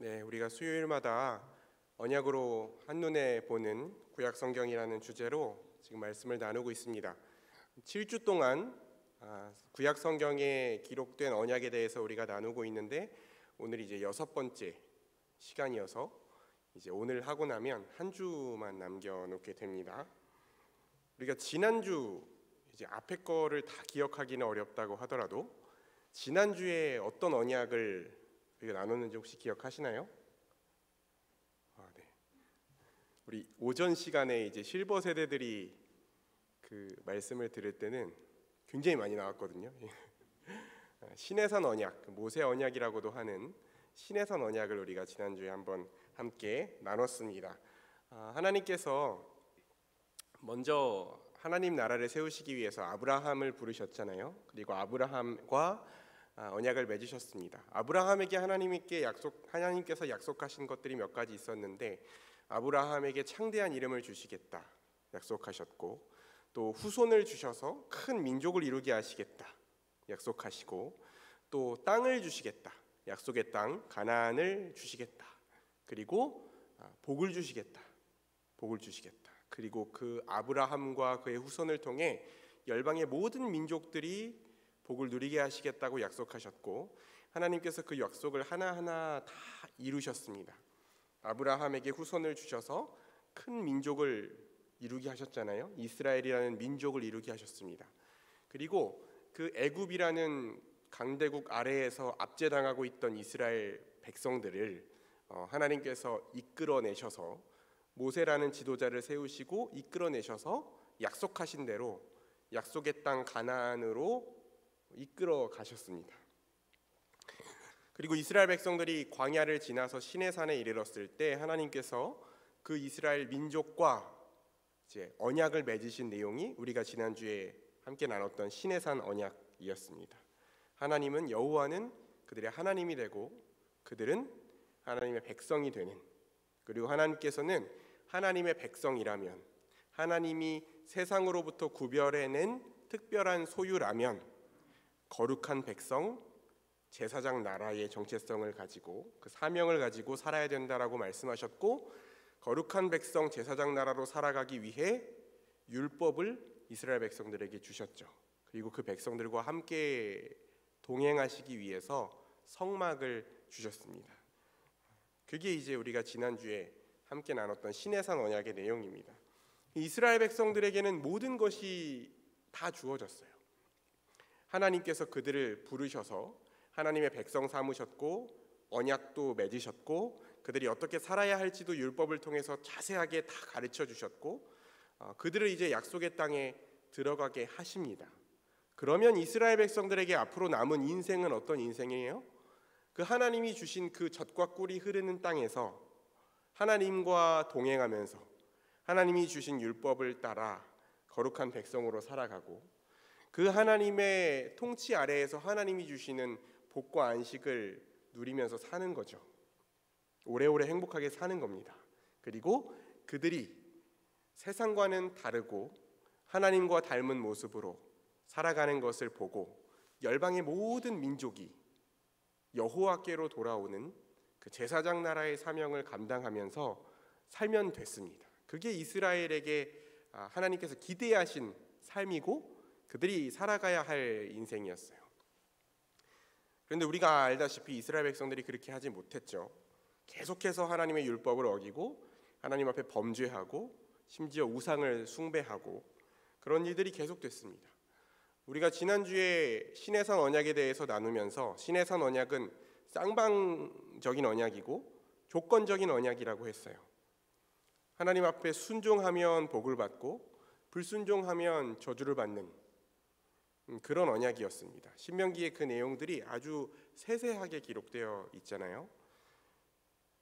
네, 우리가 수요일마다 언약으로 한눈에 보는 구약 성경이라는 주제로 지금 말씀을 나누고 있습니다. 7주 동안 구약 성경에 기록된 언약에 대해서 우리가 나누고 있는데, 오늘 이제 6번째 시간이어서 이제 오늘 하고 나면 한 주만 남겨놓게 됩니다. 우리가 지난주 이제 앞에 거를 다 기억하기는 어렵다고 하더라도 지난주에 어떤 언약을 우리가 나눴는지 혹시 기억하시나요? 네. 우리 오전 시간에 이제 실버 세대들이 그 말씀을 들을 때는 굉장히 많이 나왔거든요. 시내산 언약, 모세 언약이라고도 하는 시내산 언약을 우리가 지난주에 한번 함께 나눴습니다. 하나님께서 먼저 하나님 나라를 세우시기 위해서 아브라함을 부르셨잖아요. 그리고 아브라함과 언약을 맺으셨습니다. 아브라함에게 하나님께서 약속하신 것들이 몇 가지 있었는데, 아브라함에게 창대한 이름을 주시겠다 약속하셨고, 또 후손을 주셔서 큰 민족을 이루게 하시겠다 약속하시고, 또 땅을 주시겠다, 약속의 땅 가나안을 주시겠다, 그리고 복을 주시겠다, 그리고 그 아브라함과 그의 후손을 통해 열방의 모든 민족들이 복을 누리게 하시겠다고 약속하셨고, 하나님께서 그 약속을 하나하나 다 이루셨습니다. 아브라함에게 후손을 주셔서 큰 민족을 이루게 하셨잖아요. 이스라엘이라는 민족을 이루게 하셨습니다. 그리고 그 애굽이라는 강대국 아래에서 압제당하고 있던 이스라엘 백성들을 하나님께서 이끌어내셔서 모세라는 지도자를 세우시고 이끌어내셔서 약속하신 대로 약속의 땅 가나안으로 이끌어 가셨습니다. 그리고 이스라엘 백성들이 광야를 지나서 시내산에 이르렀을 때 하나님께서 그 이스라엘 민족과 이제 언약을 맺으신 내용이 우리가 지난주에 함께 나눴던 시내산 언약이었습니다. 하나님은, 여호와는 그들의 하나님이 되고 그들은 하나님의 백성이 되는, 그리고 하나님께서는 하나님의 백성이라면, 하나님이 세상으로부터 구별해낸 특별한 소유라면 거룩한 백성, 제사장 나라의 정체성을 가지고 그 사명을 가지고 살아야 된다라고 말씀하셨고, 거룩한 백성, 제사장 나라로 살아가기 위해 율법을 이스라엘 백성들에게 주셨죠. 그리고 그 백성들과 함께 동행하시기 위해서 성막을 주셨습니다. 그게 이제 우리가 지난주에 함께 나눴던 시내산 언약의 내용입니다. 이스라엘 백성들에게는 모든 것이 다 주어졌어요. 하나님께서 그들을 부르셔서 하나님의 백성 삼으셨고, 언약도 맺으셨고, 그들이 어떻게 살아야 할지도 율법을 통해서 자세하게 다 가르쳐 주셨고, 그들을 이제 약속의 땅에 들어가게 하십니다. 그러면 이스라엘 백성들에게 앞으로 남은 인생은 어떤 인생이에요? 그 하나님이 주신 그 젖과 꿀이 흐르는 땅에서 하나님과 동행하면서 하나님이 주신 율법을 따라 거룩한 백성으로 살아가고, 그 하나님의 통치 아래에서 하나님이 주시는 복과 안식을 누리면서 사는 거죠. 오래오래 행복하게 사는 겁니다. 그리고 그들이 세상과는 다르고 하나님과 닮은 모습으로 살아가는 것을 보고 열방의 모든 민족이 여호와께로 돌아오는 그 제사장 나라의 사명을 감당하면서 살면 됐습니다. 그게 이스라엘에게 하나님께서 기대하신 삶이고 그들이 살아가야 할 인생이었어요. 그런데 우리가 알다시피 이스라엘 백성들이 그렇게 하지 못했죠. 계속해서 하나님의 율법을 어기고 하나님 앞에 범죄하고 심지어 우상을 숭배하고 그런 일들이 계속됐습니다. 우리가 지난주에 시내산 언약에 대해서 나누면서 시내산 언약은 쌍방적인 언약이고 조건적인 언약이라고 했어요. 하나님 앞에 순종하면 복을 받고 불순종하면 저주를 받는 그런 언약이었습니다. 신명기의 그 내용들이 아주 세세하게 기록되어 있잖아요.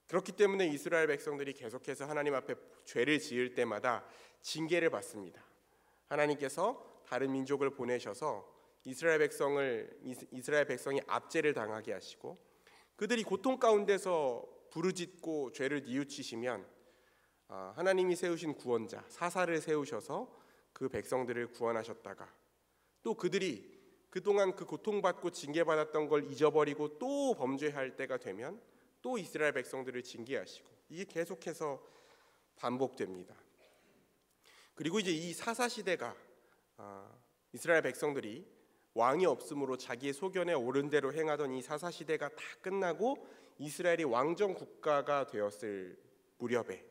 그렇기 때문에 이스라엘 백성들이 계속해서 하나님 앞에 죄를 지을 때마다 징계를 받습니다. 하나님께서 다른 민족을 보내셔서 이스라엘 백성이 압제를 당하게 하시고, 그들이 고통 가운데서 부르짖고 죄를 뉘우치시면 하나님이 세우신 구원자 사사를 세우셔서 그 백성들을 구원하셨다가, 또 그들이 그동안 그 고통받고 징계받았던 걸 잊어버리고 또 범죄할 때가 되면 또 이스라엘 백성들을 징계하시고, 이게 계속해서 반복됩니다. 그리고 이제 이 사사 시대가 이스라엘 백성들이 왕이 없으므로 자기의 소견에 옳은 대로 행하던 이 사사 시대가 다 끝나고 이스라엘이 왕정 국가가 되었을 무렵에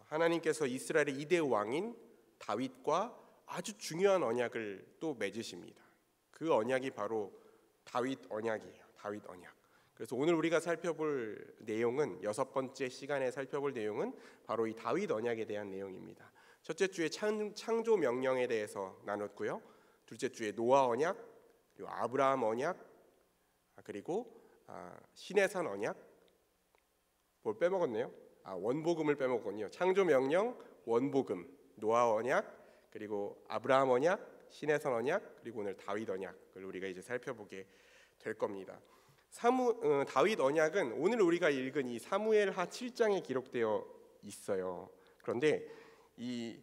하나님께서 이스라엘의 이대 왕인 다윗과 아주 중요한 언약을 또 맺으십니다. 그 언약이 바로 다윗 언약이에요. 다윗 언약. 그래서 오늘 우리가 살펴볼 내용은, 6번째 시간에 살펴볼 내용은 바로 이 다윗 언약에 대한 내용입니다. 첫째 주에 창조 명령에 대해서 나눴고요. 둘째 주에 노아 언약, 그리고 아브라함 언약, 그리고 시내산 언약. 뭘 빼먹었네요? 원복음을 빼먹었군요. 창조 명령, 원복음, 노아 언약, 그리고 아브라함 언약, 시내산 언약, 그리고 오늘 다윗 언약을 우리가 이제 살펴보게 될 겁니다. 다윗 언약은 오늘 우리가 읽은 이 사무엘하 7장에 기록되어 있어요. 그런데 이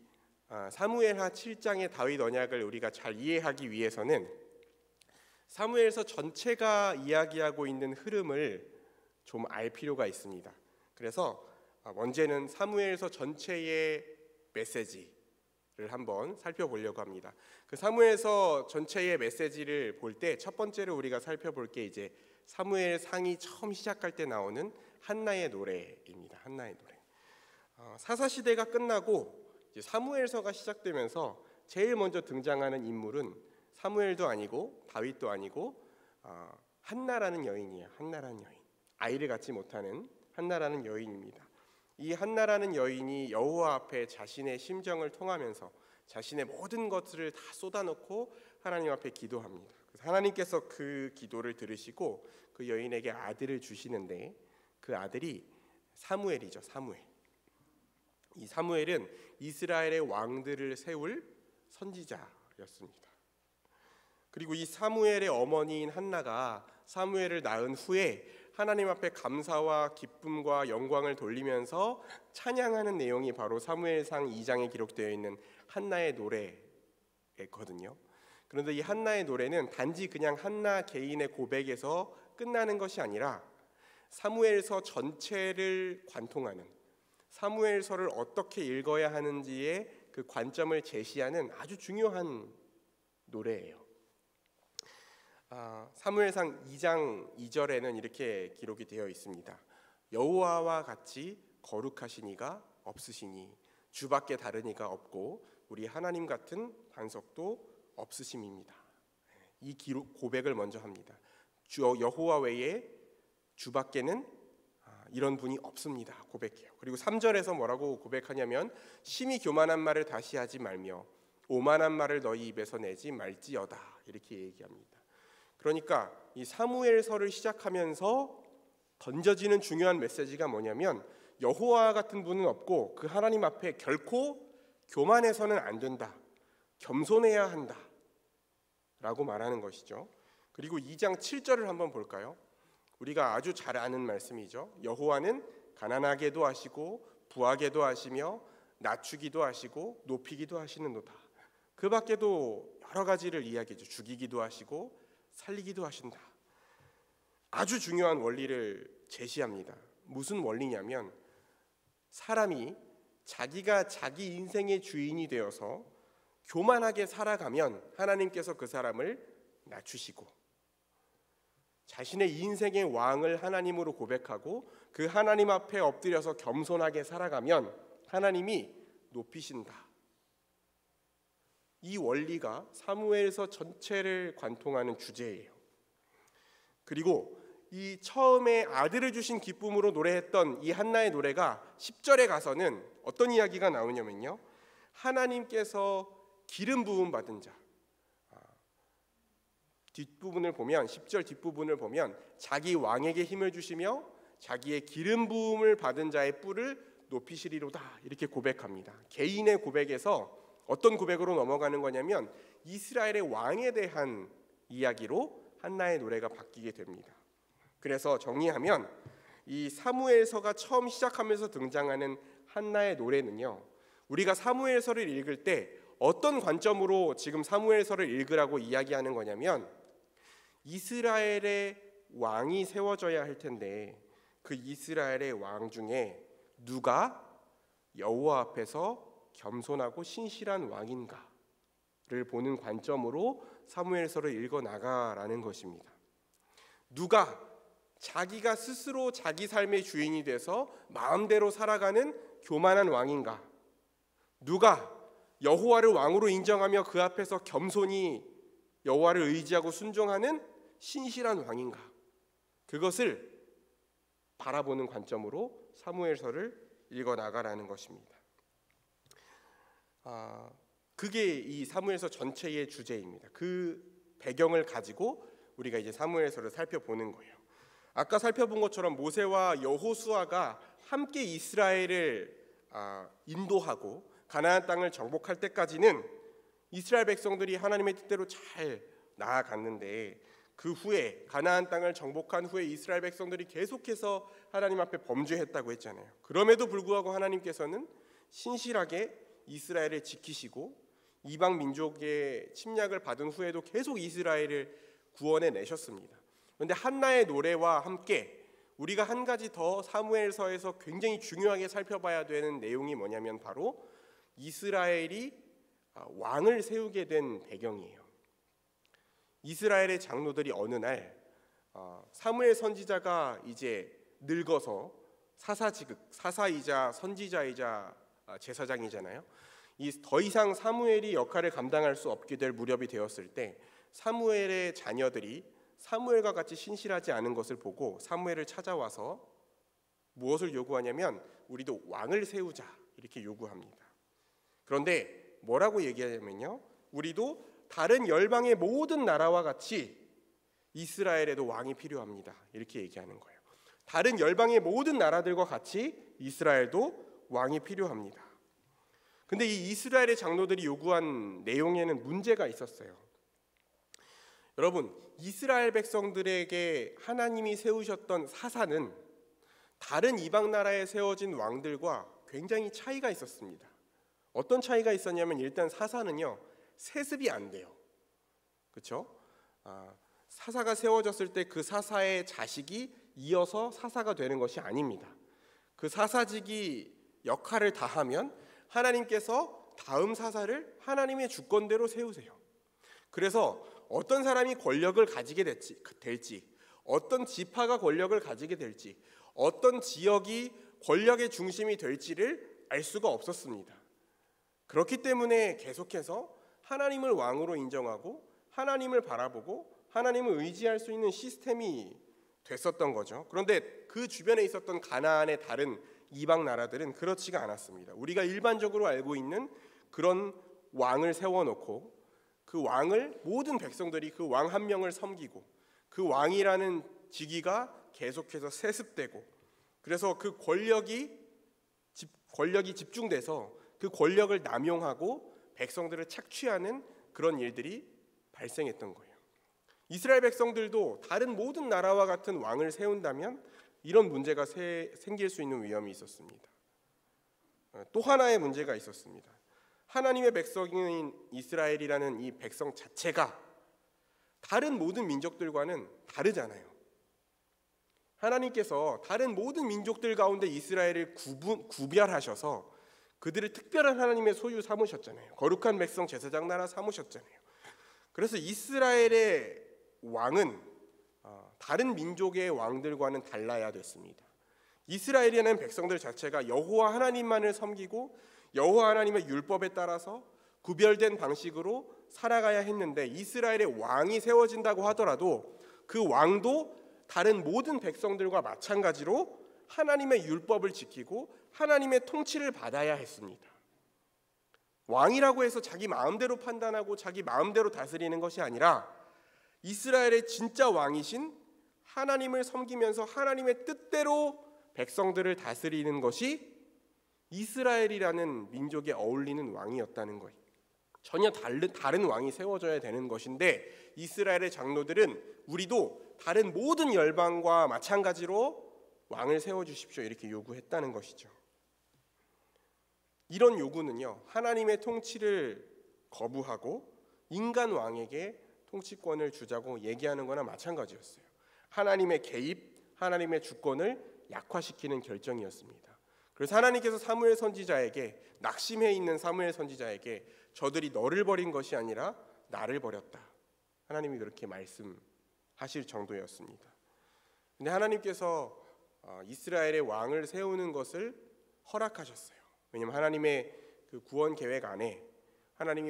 사무엘하 7장의 다윗 언약을 우리가 잘 이해하기 위해서는 사무엘서 전체가 이야기하고 있는 흐름을 좀 알 필요가 있습니다. 그래서 먼저는 사무엘서 전체의 메시지를 한번 살펴보려고 합니다. 그 사무엘서 전체의 메시지를 볼 때 첫 번째로 우리가 살펴볼 게 이제 사무엘상이 처음 시작할 때 나오는 한나의 노래입니다. 한나의 노래. 사사 시대가 끝나고 이제 사무엘서가 시작되면서 제일 먼저 등장하는 인물은 사무엘도 아니고 다윗도 아니고 한나라는 여인이에요. 한나라는 여인. 아이를 갖지 못하는 한나라는 여인입니다. 이 한나라는 여인이 여호와 앞에 자신의 심정을 통하면서 자신의 모든 것들을 다 쏟아놓고 하나님 앞에 기도합니다. 그래서 하나님께서 그 기도를 들으시고 그 여인에게 아들을 주시는데 그 아들이 사무엘이죠. 사무엘. 이 사무엘은 이스라엘의 왕들을 세울 선지자였습니다. 그리고 이 사무엘의 어머니인 한나가 사무엘을 낳은 후에 하나님 앞에 감사와 기쁨과 영광을 돌리면서 찬양하는 내용이 바로 사무엘상 2장에 기록되어 있는 한나의 노래거든요. 그런데 이 한나의 노래는 단지 그냥 한나 개인의 고백에서 끝나는 것이 아니라 사무엘서 전체를 관통하는, 사무엘서를 어떻게 읽어야 하는지의 그 관점을 제시하는 아주 중요한 노래예요. 사무엘상 2장 2절에는 이렇게 기록이 되어 있습니다. 여호와와 같이 거룩하신 이가 없으시니 주밖에 다른 이가 없고 우리 하나님 같은 반석도 없으심입니다. 이 고백을 먼저 합니다. 여호와 외에 주밖에는 이런 분이 없습니다. 고백해요. 그리고 3절에서 뭐라고 고백하냐면 심히 교만한 말을 다시 하지 말며 오만한 말을 너희 입에서 내지 말지어다, 이렇게 얘기합니다. 그러니까 이 사무엘서를 시작하면서 던져지는 중요한 메시지가 뭐냐면 여호와 같은 분은 없고 그 하나님 앞에 결코 교만해서는 안 된다, 겸손해야 한다 라고 말하는 것이죠. 그리고 2장 7절을 한번 볼까요? 우리가 아주 잘 아는 말씀이죠. 여호와는 가난하게도 하시고 부하게도 하시며 낮추기도 하시고 높이기도 하시는도다. 그 밖에도 여러 가지를 이야기해줘. 죽이기도 하시고 살리기도 하신다. 아주 중요한 원리를 제시합니다. 무슨 원리냐면 사람이 자기가 자기 인생의 주인이 되어서 교만하게 살아가면 하나님께서 그 사람을 낮추시고, 자신의 인생의 왕을 하나님으로 고백하고 그 하나님 앞에 엎드려서 겸손하게 살아가면 하나님이 높이신다. 이 원리가 사무엘서 전체를 관통하는 주제예요. 그리고 이 처음에 아들을 주신 기쁨으로 노래했던 이 한나의 노래가 10절에 가서는 어떤 이야기가 나오냐면요, 하나님께서 기름 부음 받은 자, 뒷부분을 보면 10절 뒷부분을 보면 자기 왕에게 힘을 주시며 자기의 기름 부음을 받은 자의 뿔을 높이시리로다, 이렇게 고백합니다. 개인의 고백에서 어떤 고백으로 넘어가는 거냐면 이스라엘의 왕에 대한 이야기로 한나의 노래가 바뀌게 됩니다. 그래서 정리하면 이 사무엘서가 처음 시작하면서 등장하는 한나의 노래는요, 우리가 사무엘서를 읽을 때 어떤 관점으로 지금 사무엘서를 읽으라고 이야기하는 거냐면 이스라엘의 왕이 세워져야 할 텐데 그 이스라엘의 왕 중에 누가 여호와 앞에서 겸손하고 신실한 왕인가를 보는 관점으로 사무엘서를 읽어 나가라는 것입니다. 누가 자기가 스스로 자기 삶의 주인이 돼서 마음대로 살아가는 교만한 왕인가? 누가 여호와를 왕으로 인정하며 그 앞에서 겸손히 여호와를 의지하고 순종하는 신실한 왕인가? 그것을 바라보는 관점으로 사무엘서를 읽어 나가라는 것입니다. 그게 이 사무엘서 전체의 주제입니다. 그 배경을 가지고 우리가 이제 사무엘서를 살펴보는 거예요. 아까 살펴본 것처럼 모세와 여호수아가 함께 이스라엘을 인도하고 가나안 땅을 정복할 때까지는 이스라엘 백성들이 하나님의 뜻대로 잘 나아갔는데, 그 후에 가나안 땅을 정복한 후에 이스라엘 백성들이 계속해서 하나님 앞에 범죄했다고 했잖아요. 그럼에도 불구하고 하나님께서는 신실하게 이스라엘을 지키시고 이방 민족의 침략을 받은 후에도 계속 이스라엘을 구원해 내셨습니다. 그런데 한나의 노래와 함께 우리가 한 가지 더 사무엘서에서 굉장히 중요하게 살펴봐야 되는 내용이 뭐냐면 바로 이스라엘이 왕을 세우게 된 배경이에요. 이스라엘의 장로들이 어느 날 사무엘 선지자가 이제 늙어서 사사이자 선지자이자 제사장이잖아요. 더 이상 사무엘이 역할을 감당할 수 없게 될 무렵이 되었을 때 사무엘의 자녀들이 사무엘과 같이 신실하지 않은 것을 보고 사무엘을 찾아와서 무엇을 요구하냐면 우리도 왕을 세우자 이렇게 요구합니다. 그런데 뭐라고 얘기하냐면요, 우리도 다른 열방의 모든 나라와 같이 이스라엘에도 왕이 필요합니다 이렇게 얘기하는 거예요. 다른 열방의 모든 나라들과 같이 이스라엘도 왕이 필요합니다. 근데 이 이스라엘의 장로들이 요구한 내용에는 문제가 있었어요. 여러분, 이스라엘 백성들에게 하나님이 세우셨던 사사는 다른 이방 나라에 세워진 왕들과 굉장히 차이가 있었습니다. 어떤 차이가 있었냐면 일단 사사는요, 세습이 안 돼요. 그렇죠? 사사가 세워졌을 때 그 사사의 자식이 이어서 사사가 되는 것이 아닙니다. 그 사사직이 역할을 다하면 하나님께서 다음 사사를 하나님의 주권대로 세우세요. 그래서 어떤 사람이 권력을 가지게 될지, 어떤 지파가 권력을 가지게 될지, 어떤 지역이 권력의 중심이 될지를 알 수가 없었습니다. 그렇기 때문에 계속해서 하나님을 왕으로 인정하고 하나님을 바라보고 하나님을 의지할 수 있는 시스템이 됐었던 거죠. 그런데 그 주변에 있었던 가나안의 다른 이방 나라들은 그렇지가 않았습니다. 우리가 일반적으로 알고 있는 그런 왕을 세워놓고 그 왕을 모든 백성들이 그 왕 한 명을 섬기고 그 왕이라는 직위가 계속해서 세습되고, 그래서 그 권력이 집중돼서 그 권력을 남용하고 백성들을 착취하는 그런 일들이 발생했던 거예요. 이스라엘 백성들도 다른 모든 나라와 같은 왕을 세운다면 이런 문제가 생길 수 있는 위험이 있었습니다. 또 하나의 문제가 있었습니다. 하나님의 백성인 이스라엘이라는 이 백성 자체가 다른 모든 민족들과는 다르잖아요. 하나님께서 다른 모든 민족들 가운데 이스라엘을 구별하셔서 그들을 특별한 하나님의 소유 삼으셨잖아요. 거룩한 백성 제사장 나라 삼으셨잖아요. 그래서 이스라엘의 왕은 다른 민족의 왕들과는 달라야 됐습니다. 이스라엘이라는 백성들 자체가 여호와 하나님만을 섬기고 여호와 하나님의 율법에 따라서 구별된 방식으로 살아가야 했는데, 이스라엘의 왕이 세워진다고 하더라도 그 왕도 다른 모든 백성들과 마찬가지로 하나님의 율법을 지키고 하나님의 통치를 받아야 했습니다. 왕이라고 해서 자기 마음대로 판단하고 자기 마음대로 다스리는 것이 아니라 이스라엘의 진짜 왕이신 하나님을 섬기면서 하나님의 뜻대로 백성들을 다스리는 것이 이스라엘이라는 민족에 어울리는 왕이었다는 거예요. 전혀 다른 왕이 세워져야 되는 것인데 이스라엘의 장로들은 우리도 다른 모든 열방과 마찬가지로 왕을 세워주십시오 이렇게 요구했다는 것이죠. 이런 요구는요, 하나님의 통치를 거부하고 인간 왕에게 통치권을 주자고 얘기하는 거나 마찬가지였어요. 하나님의 개입, 하나님의 주권을 약화시키는 결정이었습니다. 그래서 하나님께서 사무엘 선지자에게, 낙심해 있는 사무엘 선지자에게 저들이 너를 버린 것이 아니라 나를 버렸다, 하나님이 그렇게 말씀하실 정도였습니다. 근데 하나님께서 이스라엘의 왕을 세우는 것을 허락하셨어요. 왜냐하면 하나님의 그 구원 계획 안에 하나님이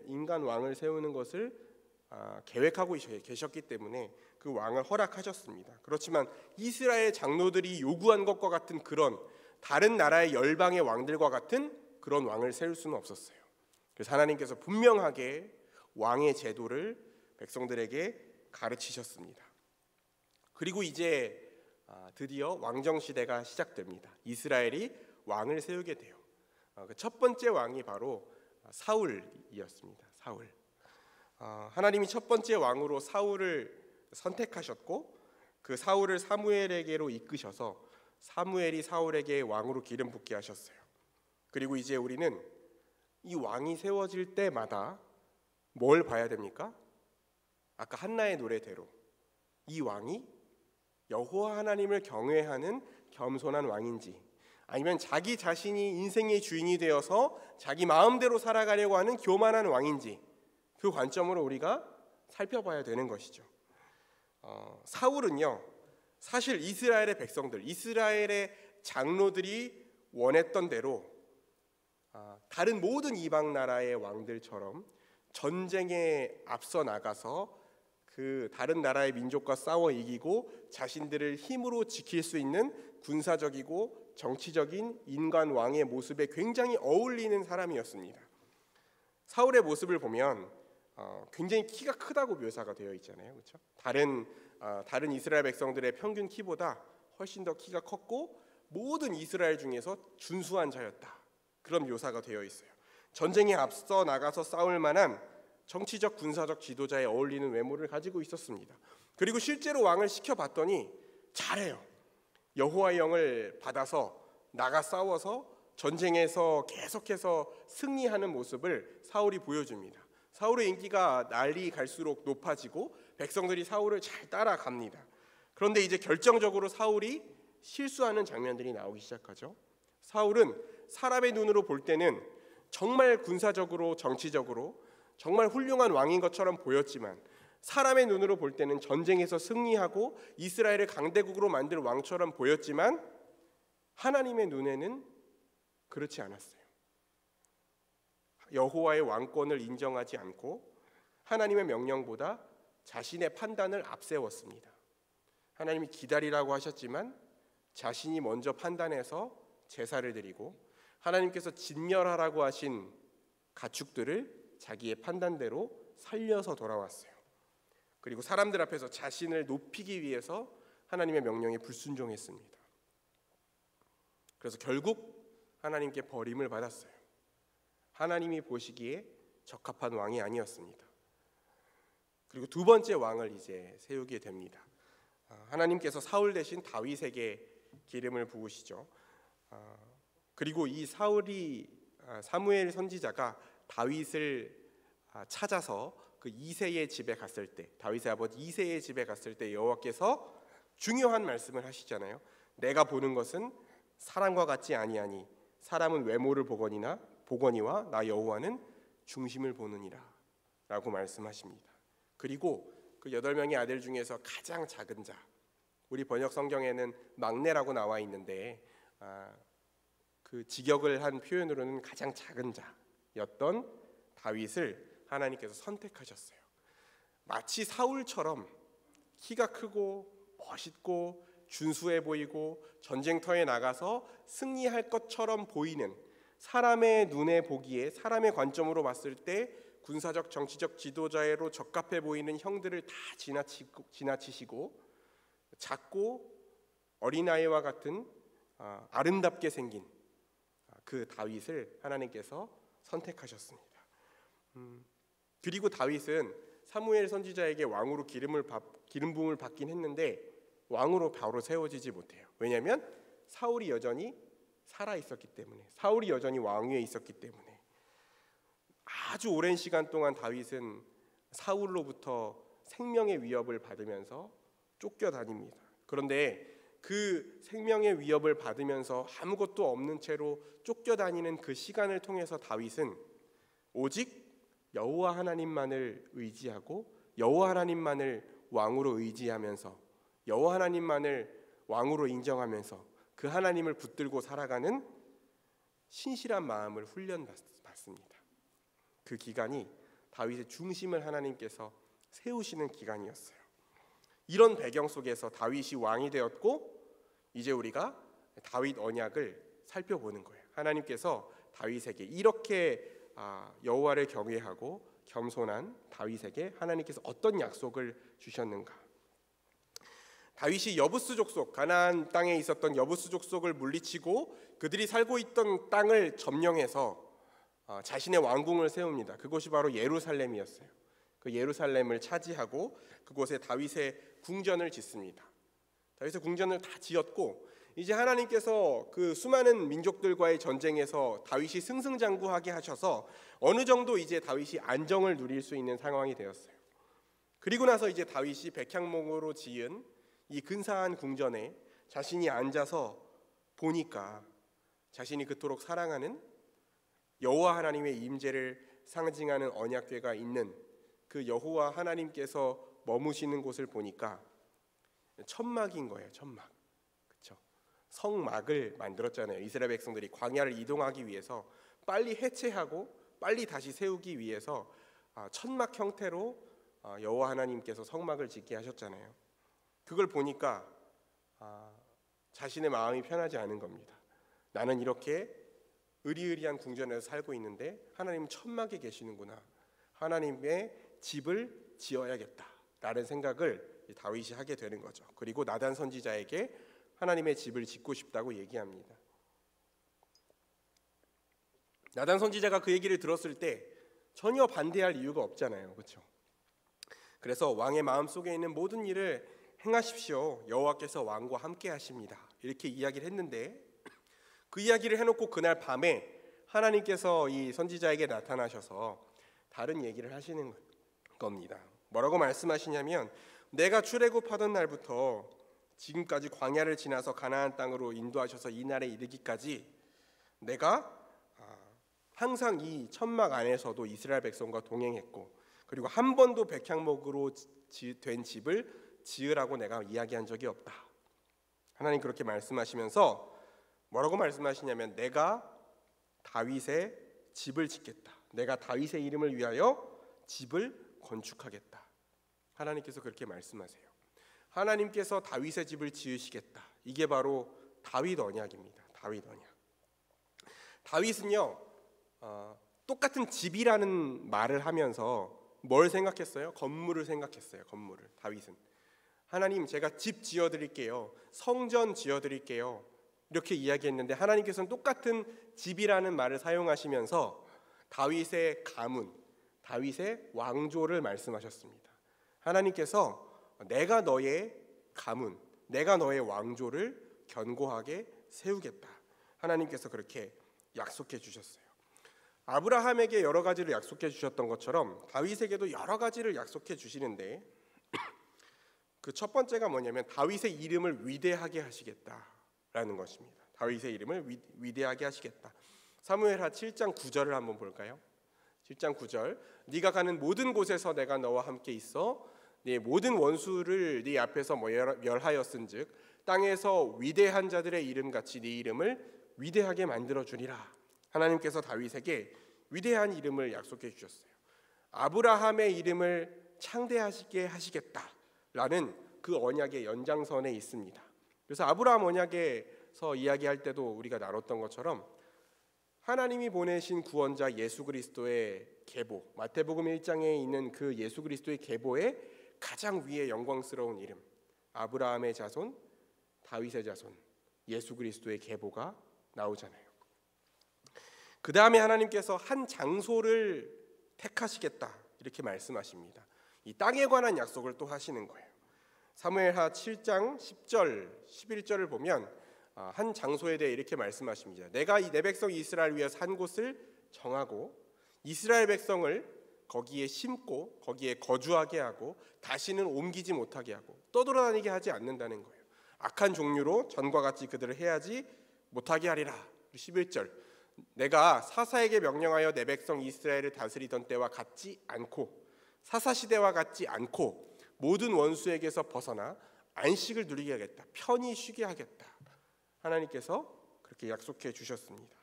인간 왕을 세우는 것을 계획하고 계셨기 때문에 그 왕을 허락하셨습니다. 그렇지만 이스라엘 장로들이 요구한 것과 같은 그런 다른 나라의 열방의 왕들과 같은 그런 왕을 세울 수는 없었어요. 그래서 하나님께서 분명하게 왕의 제도를 백성들에게 가르치셨습니다. 그리고 이제 드디어 왕정 시대가 시작됩니다. 이스라엘이 왕을 세우게 돼요. 그 첫 번째 왕이 바로 사울이었습니다. 사울. 하나님이 첫 번째 왕으로 사울을 선택하셨고 그 사울을 사무엘에게로 이끄셔서 사무엘이 사울에게 왕으로 기름 붓게 하셨어요. 그리고 이제 우리는 이 왕이 세워질 때마다 뭘 봐야 됩니까? 아까 한나의 노래대로 이 왕이 여호와 하나님을 경외하는 겸손한 왕인지, 아니면 자기 자신이 인생의 주인이 되어서 자기 마음대로 살아가려고 하는 교만한 왕인지, 그 관점으로 우리가 살펴봐야 되는 것이죠. 사울은요, 사실 이스라엘의 백성들, 이스라엘의 장로들이 원했던 대로 다른 모든 이방 나라의 왕들처럼 전쟁에 앞서 나가서 그 다른 나라의 민족과 싸워 이기고 자신들을 힘으로 지킬 수 있는 군사적이고 정치적인 인간 왕의 모습에 굉장히 어울리는 사람이었습니다. 사울의 모습을 보면 굉장히 키가 크다고 묘사가 되어 있잖아요, 그렇죠? 다른 이스라엘 백성들의 평균 키보다 훨씬 더 키가 컸고 모든 이스라엘 중에서 준수한 자였다, 그런 묘사가 되어 있어요. 전쟁에 앞서 나가서 싸울 만한 정치적 군사적 지도자에 어울리는 외모를 가지고 있었습니다. 그리고 실제로 왕을 시켜봤더니 잘해요. 여호와의 영을 받아서 나가 싸워서 전쟁에서 계속해서 승리하는 모습을 사울이 보여줍니다. 사울의 인기가 날이 갈수록 높아지고 백성들이 사울을 잘 따라갑니다. 그런데 이제 결정적으로 사울이 실수하는 장면들이 나오기 시작하죠. 사울은 사람의 눈으로 볼 때는 정말 군사적으로 정치적으로 정말 훌륭한 왕인 것처럼 보였지만, 사람의 눈으로 볼 때는 전쟁에서 승리하고 이스라엘을 강대국으로 만들 왕처럼 보였지만, 하나님의 눈에는 그렇지 않았어요. 여호와의 왕권을 인정하지 않고 하나님의 명령보다 자신의 판단을 앞세웠습니다. 하나님이 기다리라고 하셨지만 자신이 먼저 판단해서 제사를 드리고, 하나님께서 진멸하라고 하신 가축들을 자기의 판단대로 살려서 돌아왔어요. 그리고 사람들 앞에서 자신을 높이기 위해서 하나님의 명령에 불순종했습니다. 그래서 결국 하나님께 버림을 받았어요. 하나님이 보시기에 적합한 왕이 아니었습니다. 그리고 두 번째 왕을 이제 세우게 됩니다. 하나님께서 사울 대신 다윗에게 기름을 부으시죠. 그리고 이 사무엘 선지자가 다윗을 찾아서 그 이새의 집에 갔을 때, 다윗의 아버지 이새의 집에 갔을 때 여호와께서 중요한 말씀을 하시잖아요. 내가 보는 것은 사람과 같지 아니하니 사람은 외모를 보거니와 나 여호와는 중심을 보느니라 라고 말씀하십니다. 그리고 그 8명의 아들 중에서 가장 작은 자, 우리 번역 성경에는 막내라고 나와 있는데 그 직역을 한 표현으로는 가장 작은 자였던 다윗을 하나님께서 선택하셨어요. 마치 사울처럼 키가 크고 멋있고 준수해 보이고 전쟁터에 나가서 승리할 것처럼 보이는, 사람의 눈에 보기에 사람의 관점으로 봤을 때 군사적 정치적 지도자로 적합해 보이는 형들을 다 지나치시고 작고 어린아이와 같은 아름답게 생긴 그 다윗을 하나님께서 선택하셨습니다. 그리고 다윗은 사무엘 선지자에게 왕으로 기름 부음을 받긴 했는데 왕으로 바로 세워지지 못해요. 왜냐하면 사울이 여전히 살아 있었기 때문에, 사울이 여전히 왕위에 있었기 때문에. 아주 오랜 시간 동안 다윗은 사울로부터 생명의 위협을 받으면서 쫓겨다닙니다. 그런데 그 생명의 위협을 받으면서 아무것도 없는 채로 쫓겨다니는 그 시간을 통해서 다윗은 오직 여호와 하나님만을 의지하고 여호와 하나님만을 왕으로 의지하면서 여호와 하나님만을 왕으로 인정하면서 그 하나님을 붙들고 살아가는 신실한 마음을 훈련받습니다. 그 기간이 다윗의 중심을 하나님께서 세우시는 기간이었어요. 이런 배경 속에서 다윗이 왕이 되었고 이제 우리가 다윗 언약을 살펴보는 거예요. 하나님께서 다윗에게 이렇게 여호와를 경외하고 겸손한 다윗에게 하나님께서 어떤 약속을 주셨는가? 다윗이 여부스 족속, 가나안 땅에 있었던 여부스 족속을 물리치고 그들이 살고 있던 땅을 점령해서 자신의 왕궁을 세웁니다. 그곳이 바로 예루살렘이었어요. 그 예루살렘을 차지하고 그곳에 다윗의 궁전을 짓습니다. 다윗의 궁전을 다 지었고 이제 하나님께서 그 수많은 민족들과의 전쟁에서 다윗이 승승장구하게 하셔서 어느 정도 이제 다윗이 안정을 누릴 수 있는 상황이 되었어요. 그리고 나서 이제 다윗이 백향목으로 지은 이 근사한 궁전에 자신이 앉아서 보니까 자신이 그토록 사랑하는 여호와 하나님의 임재를 상징하는 언약궤가 있는 그 여호와 하나님께서 머무시는 곳을 보니까 천막인 거예요. 천막. 그렇죠? 성막을 만들었잖아요. 이스라엘 백성들이 광야를 이동하기 위해서 빨리 해체하고 빨리 다시 세우기 위해서 천막 형태로 여호와 하나님께서 성막을 짓게 하셨잖아요. 그걸 보니까 자신의 마음이 편하지 않은 겁니다. 나는 이렇게 의리의리한 궁전에서 살고 있는데 하나님은 천막에 계시는구나. 하나님의 집을 지어야겠다라는 생각을 다윗이 하게 되는 거죠. 그리고 나단 선지자에게 하나님의 집을 짓고 싶다고 얘기합니다. 나단 선지자가 그 얘기를 들었을 때 전혀 반대할 이유가 없잖아요. 그렇죠? 그래서 왕의 마음속에 있는 모든 일을 행하십시오. 여호와께서 왕과 함께 하십니다. 이렇게 이야기를 했는데 그 이야기를 해놓고 그날 밤에 하나님께서 이 선지자에게 나타나셔서 다른 얘기를 하시는 겁니다. 뭐라고 말씀하시냐면 내가 출애굽하던 날부터 지금까지 광야를 지나서 가나안 땅으로 인도하셔서 이 날에 이르기까지 내가 항상 이 천막 안에서도 이스라엘 백성과 동행했고 그리고 한 번도 백향목으로 된 집을 지으라고 내가 이야기한 적이 없다. 하나님 그렇게 말씀하시면서 뭐라고 말씀하시냐면 내가 다윗의 집을 짓겠다. 내가 다윗의 이름을 위하여 집을 건축하겠다. 하나님께서 그렇게 말씀하세요. 하나님께서 다윗의 집을 지으시겠다. 이게 바로 다윗 언약입니다. 다윗 언약. 다윗은요 똑같은 집이라는 말을 하면서 뭘 생각했어요? 건물을 생각했어요. 건물을. 다윗은 하나님 제가 집 지어드릴게요. 성전 지어드릴게요. 이렇게 이야기했는데 하나님께서는 똑같은 집이라는 말을 사용하시면서 다윗의 가문, 다윗의 왕조를 말씀하셨습니다. 하나님께서 내가 너의 가문, 내가 너의 왕조를 견고하게 세우겠다. 하나님께서 그렇게 약속해 주셨어요. 아브라함에게 여러 가지를 약속해 주셨던 것처럼 다윗에게도 여러 가지를 약속해 주시는데 그 첫 번째가 뭐냐면 다윗의 이름을 위대하게 하시겠다라는 것입니다. 다윗의 이름을 위대하게 하시겠다. 사무엘하 7장 9절을 한번 볼까요? 7장 9절 네가 가는 모든 곳에서 내가 너와 함께 있어 네 모든 원수를 네 앞에서 멸하였은즉 땅에서 위대한 자들의 이름같이 네 이름을 위대하게 만들어 주리라. 하나님께서 다윗에게 위대한 이름을 약속해 주셨어요. 아브라함의 이름을 창대하시게 하시겠다라는 그 언약의 연장선에 있습니다. 그래서 아브라함 언약에서 이야기할 때도 우리가 나눴던 것처럼 하나님이 보내신 구원자 예수 그리스도의 계보, 마태복음 1장에 있는 그 예수 그리스도의 계보의 가장 위에 영광스러운 이름, 아브라함의 자손, 다윗의 자손, 예수 그리스도의 계보가 나오잖아요. 그 다음에 하나님께서 한 장소를 택하시겠다 이렇게 말씀하십니다. 이 땅에 관한 약속을 또 하시는 거예요. 사무엘하 7장 10절, 11절을 보면 한 장소에 대해 이렇게 말씀하십니다. 내가 내 백성 이스라엘 위해서 한 곳을 정하고 이스라엘 백성을 거기에 심고 거기에 거주하게 하고 다시는 옮기지 못하게 하고 떠돌아다니게 하지 않는다는 거예요. 악한 종류로 전과 같이 그들을 해하지 못하게 하리라. 11절 내가 사사에게 명령하여 내 백성 이스라엘을 다스리던 때와 같지 않고 사사시대와 같지 않고 모든 원수에게서 벗어나 안식을 누리게 하겠다. 편히 쉬게 하겠다. 하나님께서 그렇게 약속해 주셨습니다.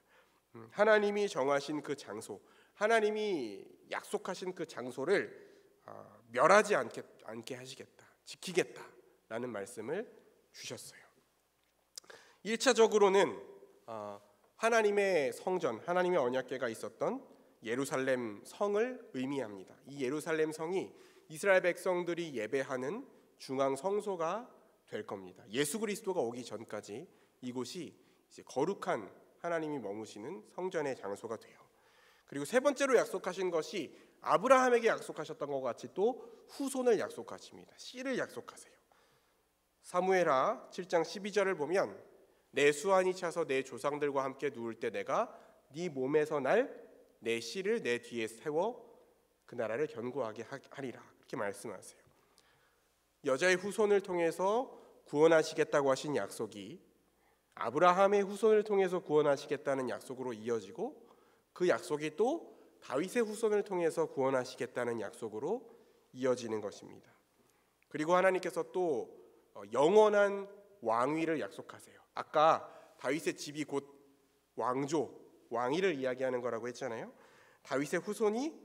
하나님이 정하신 그 장소, 하나님이 약속하신 그 장소를 멸하지 않게 하시겠다, 지키겠다라는 말씀을 주셨어요. 1차적으로는 하나님의 성전, 하나님의 언약궤가 있었던 예루살렘 성을 의미합니다. 이 예루살렘 성이 이스라엘 백성들이 예배하는 중앙 성소가 될 겁니다. 예수 그리스도가 오기 전까지 이곳이 이제 거룩한 하나님이 머무시는 성전의 장소가 돼요. 그리고 세 번째로 약속하신 것이 아브라함에게 약속하셨던 것 같이 또 후손을 약속하십니다. 씨를 약속하세요. 사무엘하 7장 12절을 보면 내 수완이 차서 내 조상들과 함께 누울 때 내가 네 몸에서 날 내 씨를 내 뒤에 세워 그 나라를 견고하게 하리라. 이렇게 말씀하세요. 여자의 후손을 통해서 구원하시겠다고 하신 약속이 아브라함의 후손을 통해서 구원하시겠다는 약속으로 이어지고 그 약속이 또 다윗의 후손을 통해서 구원하시겠다는 약속으로 이어지는 것입니다. 그리고 하나님께서 또 영원한 왕위를 약속하세요. 아까 다윗의 집이 곧 왕조, 왕위를 이야기하는 거라고 했잖아요. 다윗의 후손이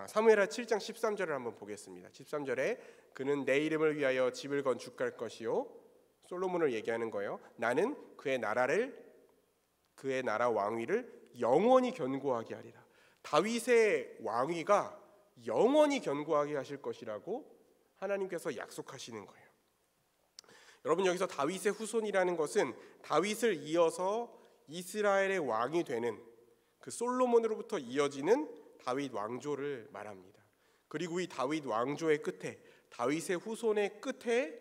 사무엘하 7장 13절을 한번 보겠습니다. 13절에 그는 내 이름을 위하여 집을 건축할 것이요, 솔로몬을 얘기하는 거예요. 나는 그의 나라 왕위를 영원히 견고하게 하리라. 다윗의 왕위가 영원히 견고하게 하실 것이라고 하나님께서 약속하시는 거예요. 여러분, 여기서 다윗의 후손이라는 것은 다윗을 이어서 이스라엘의 왕이 되는 그 솔로몬으로부터 이어지는 다윗 왕조를 말합니다. 그리고 이 다윗 왕조의 끝에, 다윗의 후손의 끝에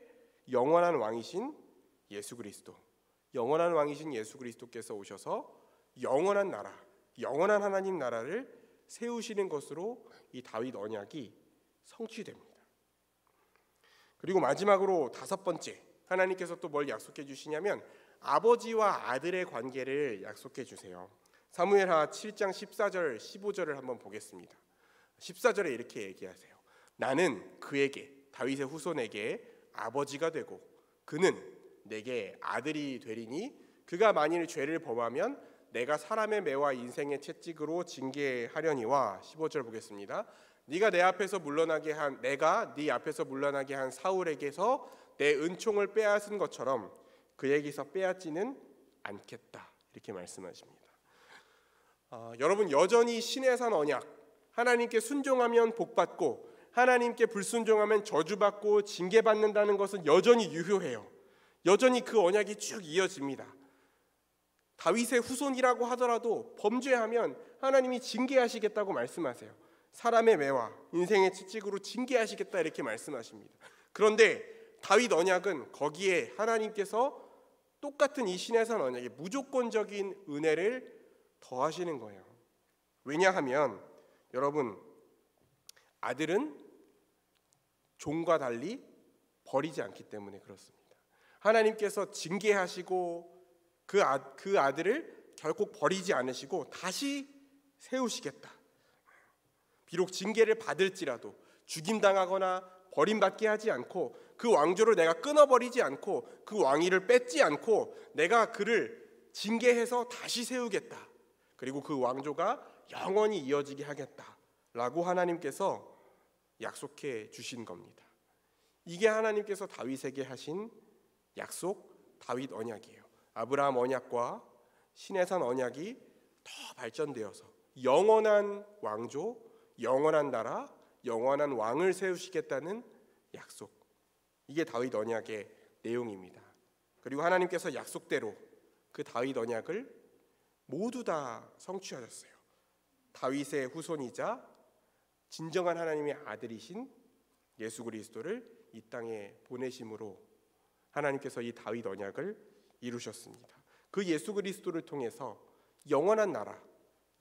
영원한 왕이신 예수 그리스도, 영원한 왕이신 예수 그리스도께서 오셔서 영원한 나라, 영원한 하나님 나라를 세우시는 것으로 이 다윗 언약이 성취됩니다. 그리고 마지막으로 다섯 번째, 하나님께서 또 뭘 약속해 주시냐면 아버지와 아들의 관계를 약속해 주세요. 사무엘하 7장 14절 15절을 한번 보겠습니다. 14절에 이렇게 얘기하세요. 나는 그에게, 다윗의 후손에게 아버지가 되고 그는 내게 아들이 되리니 그가 만일 죄를 범하면 내가 사람의 매와 인생의 채찍으로 징계하려니와. 15절 보겠습니다. 내가 네 앞에서 물러나게 한 사울에게서 내 은총을 빼앗은 것처럼 그에게서 빼앗지는 않겠다. 이렇게 말씀하십니다. 여러분, 여전히 신의 산 언약, 하나님께 순종하면 복받고 하나님께 불순종하면 저주받고 징계받는다는 것은 여전히 유효해요. 여전히 그 언약이 쭉 이어집니다. 다윗의 후손이라고 하더라도 범죄하면 하나님이 징계하시겠다고 말씀하세요. 사람의 매와 인생의 채찍으로 징계하시겠다 이렇게 말씀하십니다. 그런데 다윗 언약은 거기에 하나님께서 똑같은 이 신의 산 언약에 무조건적인 은혜를 더하시는 거예요. 왜냐하면 여러분, 아들은 종과 달리 버리지 않기 때문에 그렇습니다. 하나님께서 징계하시고 그 아들을 결코 버리지 않으시고 다시 세우시겠다. 비록 징계를 받을지라도 죽임당하거나 버림받게 하지 않고 그 왕조를 내가 끊어버리지 않고 그 왕위를 뺏지 않고 내가 그를 징계해서 다시 세우겠다. 그리고 그 왕조가 영원히 이어지게 하겠다라고 하나님께서 약속해 주신 겁니다. 이게 하나님께서 다윗에게 하신 약속, 다윗 언약이에요. 아브라함 언약과 신의 산 언약이 더 발전되어서 영원한 왕조, 영원한 나라, 영원한 왕을 세우시겠다는 약속. 이게 다윗 언약의 내용입니다. 그리고 하나님께서 약속대로 그 다윗 언약을 모두 다 성취하셨어요. 다윗의 후손이자 진정한 하나님의 아들이신 예수 그리스도를 이 땅에 보내심으로 하나님께서 이 다윗 언약을 이루셨습니다. 그 예수 그리스도를 통해서 영원한 나라,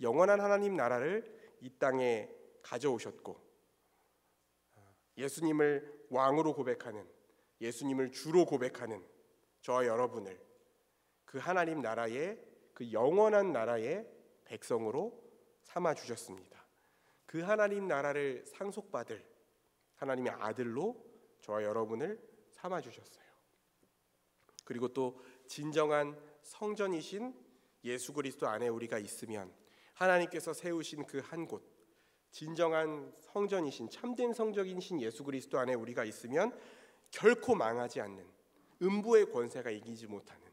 영원한 하나님 나라를 이 땅에 가져오셨고 예수님을 왕으로 고백하는, 예수님을 주로 고백하는 저와 여러분을 그 하나님 나라의 그 영원한 나라의 백성으로 삼아 주셨습니다. 그 하나님 나라를 상속받을 하나님의 아들로 저와 여러분을 삼아 주셨어요. 그리고 또 진정한 성전이신 예수 그리스도 안에 우리가 있으면 하나님께서 세우신 그 한 곳, 진정한 성전이신 참된 성전이신 예수 그리스도 안에 우리가 있으면 결코 망하지 않는 음부의 권세가 이기지 못하는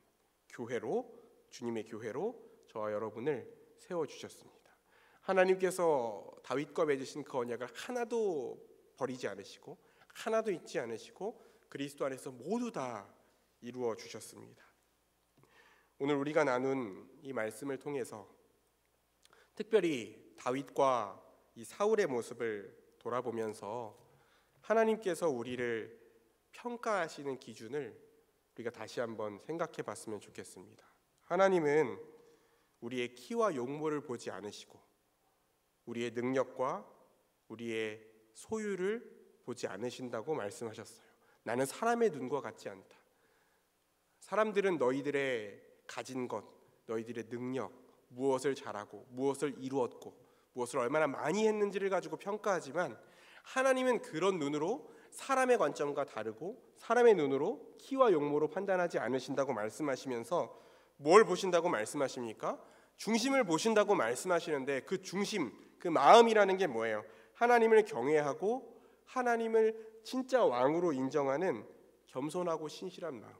교회로, 주님의 교회로 저와 여러분을 세워주셨습니다. 하나님께서 다윗과 맺으신 그 언약을 하나도 버리지 않으시고 하나도 잊지 않으시고 그리스도 안에서 모두 다 이루어 주셨습니다. 오늘 우리가 나눈 이 말씀을 통해서 특별히 다윗과 이 사울의 모습을 돌아보면서 하나님께서 우리를 평가하시는 기준을 우리가 다시 한번 생각해 봤으면 좋겠습니다. 하나님은 우리의 키와 용모를 보지 않으시고 우리의 능력과 우리의 소유를 보지 않으신다고 말씀하셨어요. 나는 사람의 눈과 같지 않다. 사람들은 너희들의 가진 것, 너희들의 능력, 무엇을 잘하고 무엇을 이루었고 무엇을 얼마나 많이 했는지를 가지고 평가하지만 하나님은 그런 눈으로 사람의 관점과 다르고 사람의 눈으로 키와 용모로 판단하지 않으신다고 말씀하시면서 뭘 보신다고 말씀하십니까? 중심을 보신다고 말씀하시는데 그 중심, 그 마음이라는 게 뭐예요? 하나님을 경외하고 하나님을 진짜 왕으로 인정하는 겸손하고 신실한 마음.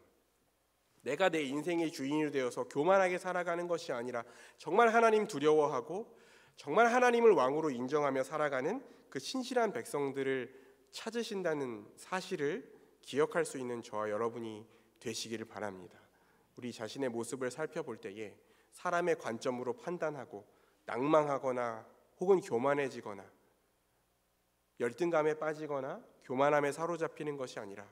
내가 내 인생의 주인이 되어서 교만하게 살아가는 것이 아니라 정말 하나님 두려워하고 정말 하나님을 왕으로 인정하며 살아가는 그 신실한 백성들을 찾으신다는 사실을 기억할 수 있는 저와 여러분이 되시기를 바랍니다. 우리 자신의 모습을 살펴볼 때에 사람의 관점으로 판단하고 낭망하거나 혹은 교만해지거나 열등감에 빠지거나 교만함에 사로잡히는 것이 아니라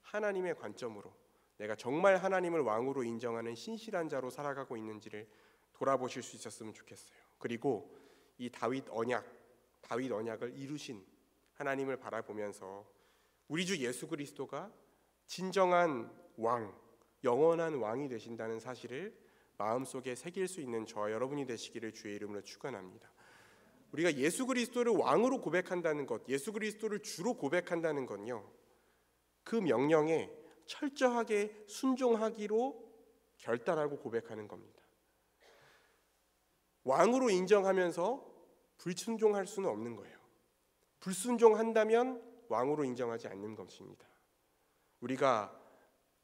하나님의 관점으로 내가 정말 하나님을 왕으로 인정하는 신실한 자로 살아가고 있는지를 돌아보실 수 있었으면 좋겠어요. 그리고 이 다윗 언약을 이루신 하나님을 바라보면서 우리 주 예수 그리스도가 진정한 왕, 영원한 왕이 되신다는 사실을 마음속에 새길 수 있는 저와 여러분이 되시기를 주의 이름으로 축원합니다. 우리가 예수 그리스도를 왕으로 고백한다는 것, 예수 그리스도를 주로 고백한다는 건요, 그 명령에 철저하게 순종하기로 결단하고 고백하는 겁니다. 왕으로 인정하면서 불순종할 수는 없는 거예요. 불순종한다면 왕으로 인정하지 않는 것입니다. 우리가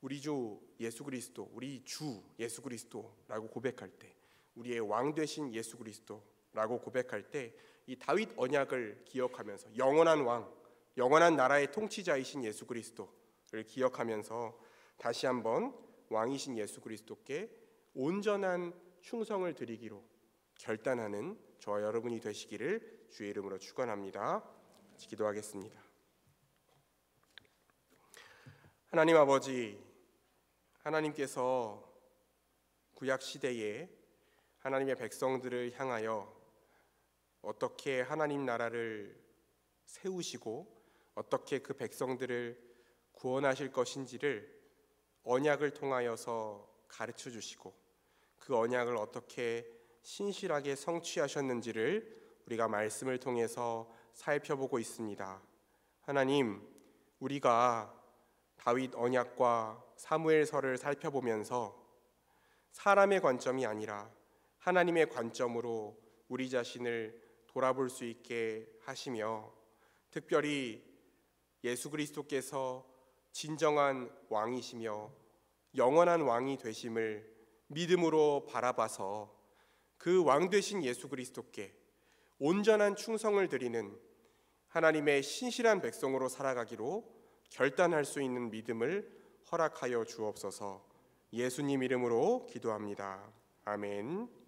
우리 주 예수 그리스도, 우리 주 예수 그리스도라고 고백할 때, 우리의 왕 되신 예수 그리스도라고 고백할 때 이 다윗 언약을 기억하면서 영원한 왕, 영원한 나라의 통치자이신 예수 그리스도를 기억하면서 다시 한번 왕이신 예수 그리스도께 온전한 충성을 드리기로 결단하는 저와 여러분이 되시기를 주의 이름으로 축원합니다. 같이 기도하겠습니다. 하나님 아버지, 하나님께서 구약 시대에 하나님의 백성들을 향하여 어떻게 하나님 나라를 세우시고 어떻게 그 백성들을 구원하실 것인지를 언약을 통하여서 가르쳐 주시고 그 언약을 어떻게 신실하게 성취하셨는지를 우리가 말씀을 통해서 살펴보고 있습니다. 하나님, 우리가 다윗 언약과 사무엘서를 살펴보면서 사람의 관점이 아니라 하나님의 관점으로 우리 자신을 돌아볼 수 있게 하시며 특별히 예수 그리스도께서 진정한 왕이시며 영원한 왕이 되심을 믿음으로 바라봐서 그 왕 되신 예수 그리스도께 온전한 충성을 드리는 하나님의 신실한 백성으로 살아가기로 결단할 수 있는 믿음을 허락하여 주옵소서. 예수님 이름으로 기도합니다. 아멘.